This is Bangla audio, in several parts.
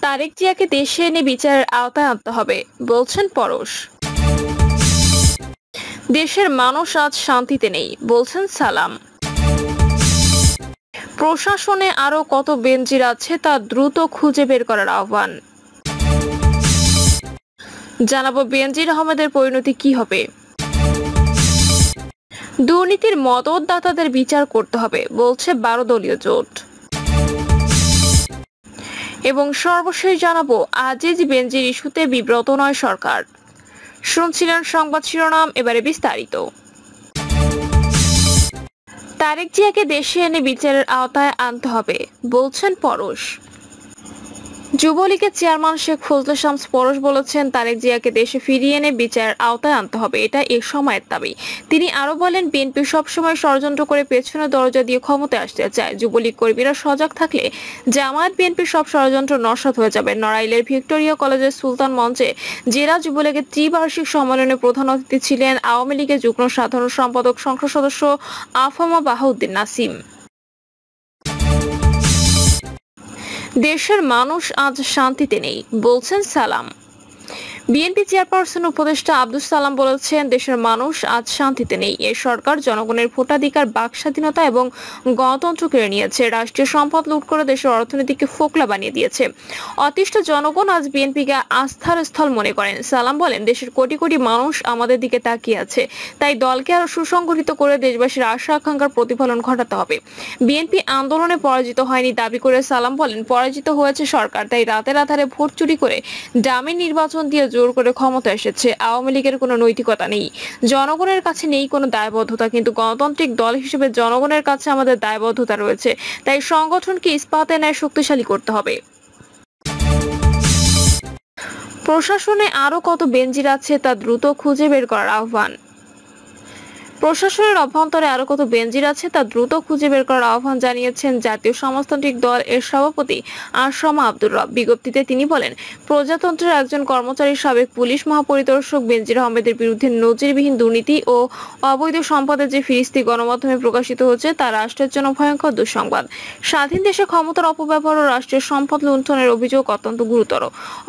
তারেক জিয়াকে দেশে এনে বিচারের আওতায় আনতে হবে বলছেন পরশ। দেশের মানুষ আজ শান্তিতে নেই বলছেন সালাম। প্রশাসনে আরো কত বেনজির আছে তা দ্রুত খুঁজে বের করার আহ্বান। জানাবো বেনজির আহমেদের পরিণতি কি হবে। দুর্নীতির মদতদাতাদের বিচার করতে হবে বলছে 12 দলীয় জোট। এবং সর্বশেষ জানাবো আজিজ বেনজির ইস্যুতে বিব্রত নয় সরকার। শুনছিলেন সংবাদ শিরোনাম, এবারে বিস্তারিত। তারেক জিয়াকে দেশে এনে বিচারের আওতায় আনতে হবে বলছেন পরশ। যুবলীগের চেয়ারম্যান শেখ ফজলে শামস পরশ বলেছেন, তারেক জিয়াকে দেশে ফিরিয়ে এনে বিচারের আওতায় আনতে হবে, এটা এ সময়ের দাবি। তিনি আরো বলেন, বিএনপি সবসময় ষড়যন্ত্র করে পেছনে দরজা দিয়ে ক্ষমতায় আসতে চায়। যুবলীগ কর্মীরা সজাগ থাকলে জামায়াত বিএনপির সব ষড়যন্ত্র নস্যাৎ হয়ে যাবে। নড়াইলের ভিক্টোরিয়া কলেজের সুলতান মঞ্চে জেলা যুবলীগের ত্রিবার্ষিক সম্মেলনে প্রধান অতিথি ছিলেন আওয়ামী লীগের যুগ্ম সাধারণ সম্পাদক সংসদ সদস্য আফামা বাহাউদ্দিন নাসিম। দেশের মানুষ আজ শান্তিতে নেই বলছেন সালাম। বিএনপি চেয়ারপারসন উপদেষ্টা আব্দুস সালাম বলেছেন, দেশের মানুষ আজ শান্তিতে নেই। এই সরকার জনগণের ভোটাধিকার, বাক স্বাধীনতা এবং গণতন্ত্র কেড়ে নিয়েছে। রাষ্ট্রীয় সম্পদ লুট করে দেশের অর্থনীতিকে ফোকলা বানিয়ে দিয়েছে। অতিষ্ঠ জনগণ আজ বিএনপিকে আস্থার স্থল মনে করেন। সালাম বলেন, দেশের কোটি কোটি মানুষ আমাদের দিকে তাকিয়ে আছে, তাই দলকে আরো সুসংগঠিত করে দেশবাসীর আশা আকাঙ্ক্ষার প্রতিফলন ঘটাতে হবে। বিএনপি আন্দোলনে পরাজিত হয়নি দাবি করে সালাম বলেন, পরাজিত হয়েছে সরকার, তাই রাতের আধারে ভোট চুরি করে ডামি নির্বাচন দিয়ে জোর করে ক্ষমতা এসেছে। আওয়ামী লীগের কোনো নৈতিকতা নেই, জনগণের কাছে নেই কোনো দায়বদ্ধতা, কিন্তু গণতান্ত্রিক দল হিসেবে জনগণের কাছে আমাদের দায়বদ্ধতা রয়েছে, তাই সংগঠনকে ইস্পাতের ন্যায় শক্তিশালী করতে হবে। প্রশাসনে আরো কত বেনজির আছে তা দ্রুত খুঁজে বের করার আহ্বান। প্রশাসনের অভ্যন্তরে আরো কত বেনজির আছে তা দ্রুত খুঁজে বের করার আহ্বান জানিয়েছেন জাতীয় সমাজতান্ত্রিক দল এর সভাপতি আশরামা আব্দুর রব। বিজ্ঞপ্তিতে তিনি বলেন, প্রজাতন্ত্রের একজন কর্মচারী সাবেক পুলিশ মহাপরিদর্শক বেনজির আহমেদের বিরুদ্ধে নজিরবিহীন দুর্নীতি ও অবৈধ সম্পদের যে ফিরিস্তি গণমাধ্যমে প্রকাশিত হচ্ছে তা রাষ্ট্রের জন্য ভয়ঙ্কর দুঃসংবাদ। স্বাধীন দেশে ক্ষমতার অপব্যবহার ও রাষ্ট্রের সম্পদ লুণ্ঠনের অভিযোগ অত্যন্ত গুরুতর।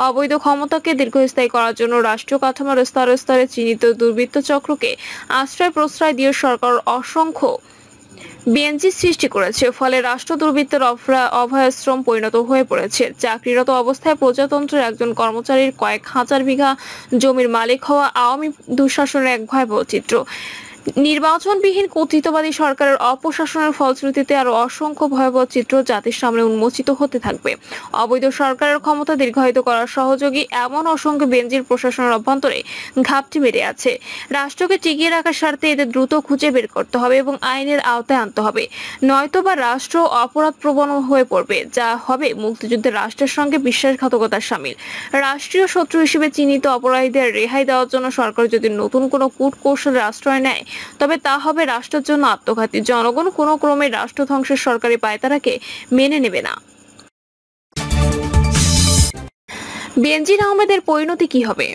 অবৈধ ক্ষমতাকে দীর্ঘস্থায়ী করার জন্য রাষ্ট্রীয় কাঠামোর স্তরে স্তরে চিহ্নিত দুর্বৃত্ত চক্রকে আশ্রয় দিয়ে সরকার অসংখ্য বেঞ্চি সৃষ্টি করেছে, ফলে রাষ্ট্র দুর্বৃত্তের অভয়াশ্রম পরিণত হয়ে পড়েছে। চাকরিরত অবস্থায় প্রজাতন্ত্রের একজন কর্মচারীর কয়েক হাজার বিঘা জমির মালিক হওয়া আওয়ামী দুঃশাসনের এক ভয়াবহ চিত্র। নির্বাচনবিহীন কর্তৃত্ববাদী সরকারের অপশাসনের ফলশ্রুতিতে আরো অসংখ্য ভয়াবহ চিত্র জাতির সামনে উন্মোচিত হতে থাকবে। অবৈধ সরকারের ক্ষমতা দীর্ঘায়িত করার সহযোগী এমন অসংখ্য বেনজির প্রশাসনের অভ্যন্তরে ঘাপটি মেরে আছে। রাষ্ট্রকে টিকিয়ে রাখার স্বার্থে এদের দ্রুত খুঁজে বের করতে হবে এবং আইনের আওতায় আনতে হবে, নয়তোবা রাষ্ট্র অপরাধ প্রবণ হয়ে পড়বে, যা হবে মুক্তিযুদ্ধের রাষ্ট্রের সঙ্গে বিশ্বাসঘাতকতার শামিল। রাষ্ট্রীয় শত্রু হিসেবে চিহ্নিত অপরাধীদের রেহাই দেওয়ার জন্য সরকার যদি নতুন কোনো কূটকৌশলের আশ্রয় নেয়, তবে তা হবে রাষ্ট্রের জন্য আত্মঘাতী। জনগণ কোনো ক্রমে রাষ্ট্র ধ্বংসের সরকারি পায়তারাকে মেনে নেবে না। বেনজির আহমেদের পরিণতি কি হবে?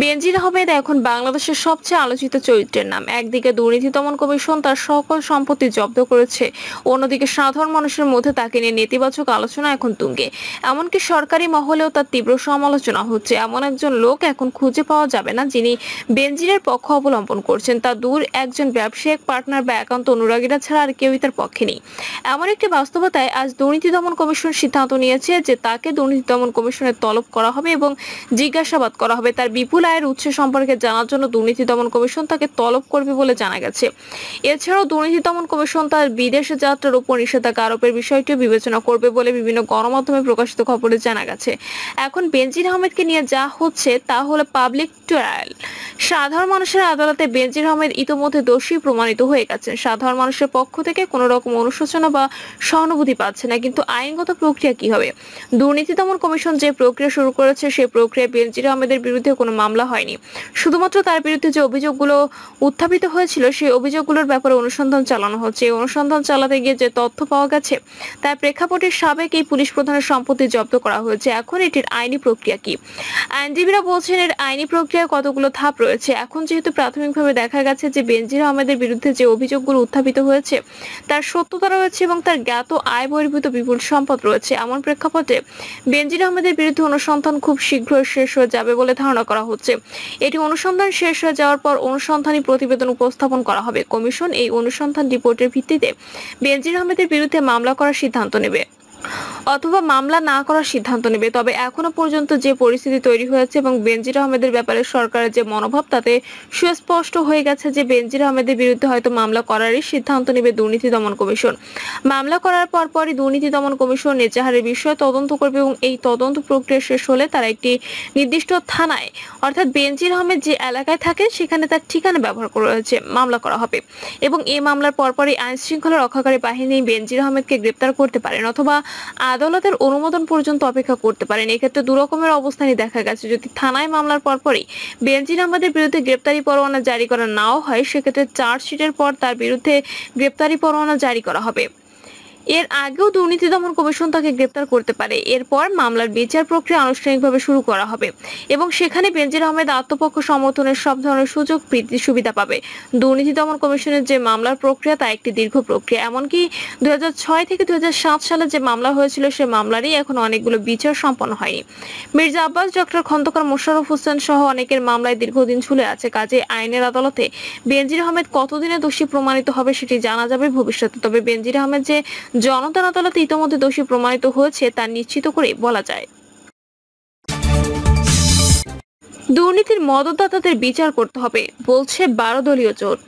বেনজির আহমেদ এখন বাংলাদেশের সবচেয়ে আলোচিত চরিত্রের নাম। একদিকে দুর্নীতি দমন কমিশন তার সকল সম্পত্তি জব্দ করেছে, অন্যদিকে সাধারণ মানুষের মধ্যে তাকে নিয়ে নেতিবাচক আলোচনা এখন তুঙ্গে। এমনকি সরকারি মহলেও তার তীব্র সমালোচনা হচ্ছে। এমন একজন লোক এখন খুঁজে পাওয়া যাবে না যিনি বেনজিরের পক্ষ অবলম্বন করছেন। তা দূর একজন ব্যবসায়িক পার্টনার বা একান্ত অনুরাগীরা ছাড়া আর কেউই তার পক্ষে নেই। এমন একটি বাস্তবতায় আজ দুর্নীতি দমন কমিশন সিদ্ধান্ত নিয়েছে যে তাকে দুর্নীতি দমন কমিশনের তলব করা হবে এবং জিজ্ঞাসাবাদ করা হবে। তার বিপুল আয়ের উৎস সম্পর্কে জানার জন্য দুর্নীতি দমন কমিশন তাকে তলব করবে বলে জানা গেছে। এছাড়াও দুর্নীতি দমন কমিশন তার বিদেশে যাত্রার উপর নিষেধাজ্ঞা আরোপের বিষয়টিও বিবেচনা করবে বলে বিভিন্ন গণমাধ্যমে প্রকাশিত খবরে জানা গেছে। এখন বেনজির আহমেদকে নিয়ে যা হচ্ছে তা হলো পাবলিক ট্রায়াল। সাধারণ মানুষের আদালতে বেনজির আহমেদ ইতোমধ্যে দোষী প্রমাণিত হয়ে গেছেন। সাধারণ মানুষের পক্ষ থেকে কোনো রকম অনুশোচনা বা সহানুভূতি পাচ্ছে না, কিন্তু আইনগত প্রক্রিয়া কি হবে? দুর্নীতি দমন কমিশন যে প্রক্রিয়া শুরু করেছে সেই প্রক্রিয়ায় বেনজির আহমেদের বিরুদ্ধে কোনো মামলা মামলা হয়নি। শুধুমাত্র তার বিরুদ্ধে যে অভিযোগগুলো উত্থাপিত হয়েছিল সেই অভিযোগগুলোর ব্যাপারে অনুসন্ধান চালানো হচ্ছে। এই অনুসন্ধান চালাতে গিয়ে যে তথ্য পাওয়া গেছে তার প্রেক্ষাপটে সাবেক এই পুলিশ প্রধানের সম্পত্তি জব্দ করা হয়েছে। এখন এটির আইনি প্রক্রিয়া কি? আইনজীবীরা বলছেন এর আইনি প্রক্রিয়ায় কতগুলো ধাপ রয়েছে। এখন যেহেতু প্রাথমিকভাবে দেখা গেছে যে বেনজির আহমেদের বিরুদ্ধে যে অভিযোগগুলো উত্থাপিত হয়েছে তার সত্যতা রয়েছে এবং তার জ্ঞাত আয় বহির্ভূত বিপুল সম্পদ রয়েছে, এমন প্রেক্ষাপটে বেনজির আহমেদের বিরুদ্ধে অনুসন্ধান খুব শীঘ্রই শেষ হয়ে যাবে বলে ধারণা করা হচ্ছে। এটি অনুসন্ধান শেষ হয়ে যাওয়ার পর অনুসন্ধানী প্রতিবেদন উপস্থাপন করা হবে। কমিশন এই অনুসন্ধান রিপোর্টের ভিত্তিতে বেনজির আহমেদের বিরুদ্ধে মামলা করার সিদ্ধান্ত নেবে অথবা মামলা না করার সিদ্ধান্ত নেবে। তবে এখনো পর্যন্ত যে পরিস্থিতি তৈরি হয়েছে এবং বেনজির আহমেদের ব্যাপারে সরকারের যে মনোভাব তাতে সুস্পষ্ট হয়ে গেছে যে বেনজির আহমেদের বিরুদ্ধে হয়তো মামলা করারই সিদ্ধান্ত নেবে দুর্নীতি দমন কমিশন। মামলা করার পরপরই দুর্নীতি দমন কমিশন এজাহারের বিষয়ে তদন্ত করবে এবং এই তদন্ত প্রক্রিয়া শেষ হলে তারা একটি নির্দিষ্ট থানায় অর্থাৎ বেনজির আহমেদ যে এলাকায় থাকেন সেখানে তার ঠিকানা ব্যবহার করে রয়েছে মামলা করা হবে এবং এই মামলার পরপরই আইন শৃঙ্খলা রক্ষাকারী বাহিনী বেনজির আহমেদকে গ্রেপ্তার করতে পারেন অথবা আদালতের অনুমোদন পর্যন্ত অপেক্ষা করতে পারেন। এক্ষেত্রে দু রকমের অবস্থানই দেখা গেছে। যদি থানায় মামলার পরপরই বেনজির আহমেদের বিরুদ্ধে গ্রেপ্তারি পরোয়ানা জারি করা নাও হয় সেক্ষেত্রে চার্জশিটের পর তার বিরুদ্ধে গ্রেপ্তারি পরোয়ানা জারি করা হবে। এর আগেও দুর্নীতি দমন কমিশন তাকে গ্রেপ্তার করতে পারে। এরপর মামলার বিচার প্রক্রিয়া আনুষ্ঠানিকভাবে শুরু করা হবে এবং সেখানে বেনজির আহমেদ আত্মপক্ষ সমর্থনের সব ধরনের সুযোগ সুবিধা পাবে। দুর্নীতি দমন কমিশনের যে মামলার প্রক্রিয়া তা একটি দীর্ঘ প্রক্রিয়া। এমনকি 2006 থেকে 2007 সালে যে মামলা হয়েছিল সে মামলারই এখন অনেকগুলো বিচার সম্পন্ন হয়নি। মির্জা আব্বাস, ডক্টর খন্দকার মোশাররফ হোসেন সহ অনেকের মামলায় দীর্ঘদিন ঝুলে আছে। কাজে আইনের আদালতে বেনজির আহমেদ কতদিনে দোষী প্রমাণিত হবে সেটি জানা যাবে ভবিষ্যতে। তবে বেনজির আহমেদ যে জনতার আদালতে ইতোমধ্যে দোষী প্রমাণিত হয়েছে তা নিশ্চিত করে বলা যায়। দুর্নীতির মদতদাতাদের বিচার করতে হবে বলছে 12 দলীয় জোট।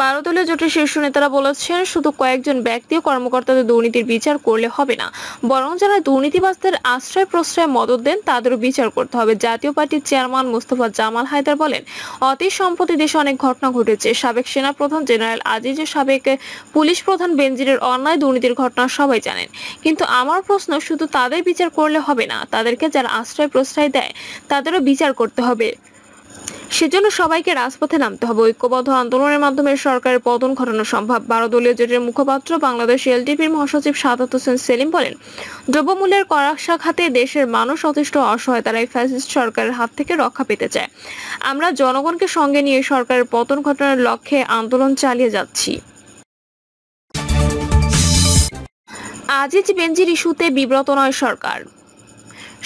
12 দলীয় জোটের শীর্ষ নেতারা বলেছেন শুধু কয়েকজন ব্যক্তি ও কর্মকর্তাদের দুর্নীতির বিচার করলে হবে না, বরং যারা দুর্নীতিবাজদের আশ্রয় প্রশ্রয় মদত দেন তাদেরও বিচার করতে হবে। জাতীয় পার্টির চেয়ারম্যান মোস্তফা জামাল হায়দার বলেন, অতি সম্প্রতি দেশে অনেক ঘটনা ঘটেছে। সাবেক সেনা প্রধান জেনারেল আজিজ, সাবেক পুলিশ প্রধান বেনজিরের অন্যায় দুর্নীতির ঘটনা সবাই জানেন। কিন্তু আমার প্রশ্ন, শুধু তাদের বিচার করলে হবে না, তাদেরকে যারা আশ্রয় প্রশ্রয় দেয় তাদেরও বিচার করতে হবে। সেজন্য সবাইকে রাজপথে নামতে হবে। ঐক্যবদ্ধ আন্দোলনের মাধ্যমে সরকারের পতন ঘটানো সম্ভব। 12 দলীয় জোটের মুখপাত্র বাংলাদেশ এলটিপির মহাসচিব সাদাত হোসেন সেলিম বলেন, দ্রব্যমূল্যের কড়াকশা খাতে দেশের মানুষ যথেষ্ট অসহায়। তারা এই ফ্যাসিস্ট সরকারের হাত থেকে রক্ষা পেতে চায়। আমরা জনগণকে সঙ্গে নিয়ে সরকারের পতন ঘটানোর লক্ষ্যে আন্দোলন চালিয়ে যাচ্ছি। আজিজ বেনজির ইস্যুতে বিব্রত নয় সরকার।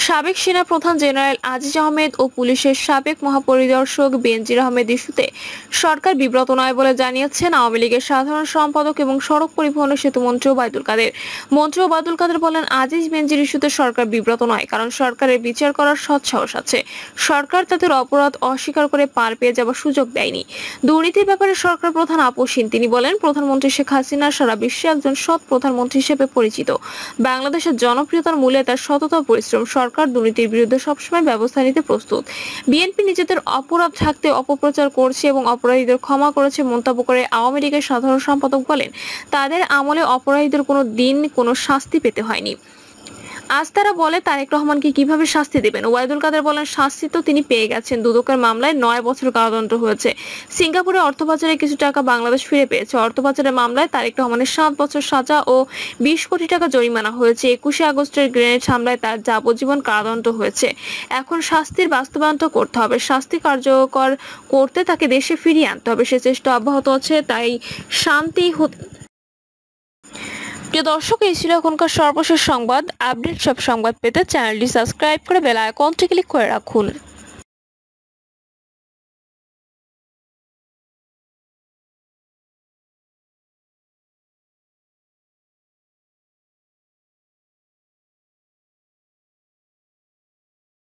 সাবেক সেনা প্রধান জেনারেল আজিজ আহমেদ ও পুলিশের সাবেক মহাপরিদর্শক বেনজির আহমেদ ইস্যুতে সরকার বিব্রত নয় বলে জানিয়েছেন আওয়ামী লীগের সাধারণ সম্পাদক এবং সড়ক পরিবহন ও সেতু মন্ত্রী ওবায়দুল কাদের। মন্ত্রী ওবায়দুল কাদের বলেন, আজিজ বেনজির ইস্যুতে সরকার বিব্রত নয়, কারণ সরকারের বিচার করার সৎসাহস আছে। সরকার তাদের অপরাধ অস্বীকার করে পার পেয়ে যাওয়ার সুযোগ দেয়নি। দুর্নীতির ব্যাপারে সরকার প্রধান আপোষহীন। তিনি বলেন, প্রধানমন্ত্রী শেখ হাসিনা সারা বিশ্বে একজন সৎ প্রধানমন্ত্রী হিসেবে পরিচিত। বাংলাদেশের জনপ্রিয়তার মূলে তার সততা পরিশ্রম। সরকার দুর্নীতির বিরুদ্ধে সবসময় ব্যবস্থা নিতে প্রস্তুত। বিএনপি নিজেদের অপরাধ ঢাকতে অপপ্রচার করছে এবং অপরাধীদের ক্ষমা করেছে মন্তব্য করে আওয়ামী লীগের সাধারণ সম্পাদক বলেন, তাদের আমলে অপরাধীদের কোনো দিন কোনো শাস্তি পেতে হয়নি। আজ তারা বলে তারেক রহমানকে কিভাবে শাস্তি দেবেন। ওবায়দুল কাদের বলেন, শাস্তি তো তিনি পেয়ে গেছেন। দুদকের মামলায় 9 বছর কারাদণ্ড হয়েছে। সিঙ্গাপুরে অর্থ পাচারে কিছু টাকা বাংলাদেশ ফিরে পেয়েছে। অর্থ পাচারের মামলায় তারেক রহমানের 7 বছর সাজা ও 20 কোটি টাকা জরিমানা হয়েছে। 21শে আগস্টের গ্রেনেড হামলায় তার যাবজ্জীবন কারাদণ্ড হয়েছে। এখন শাস্তির বাস্তবায়ন করতে হবে। শাস্তি কার্যকর করতে তাকে দেশে ফিরিয়ে আনতে হবে। সে চেষ্টা অব্যাহত আছে। তাই শান্তি প্রিয় দর্শক, এই ছিল এখনকার সর্বশেষ সংবাদ। আপডেট সব সংবাদ পেতে চ্যানেলটি সাবস্ক্রাইব করে বেল আইকনটি ক্লিক করে রাখুন।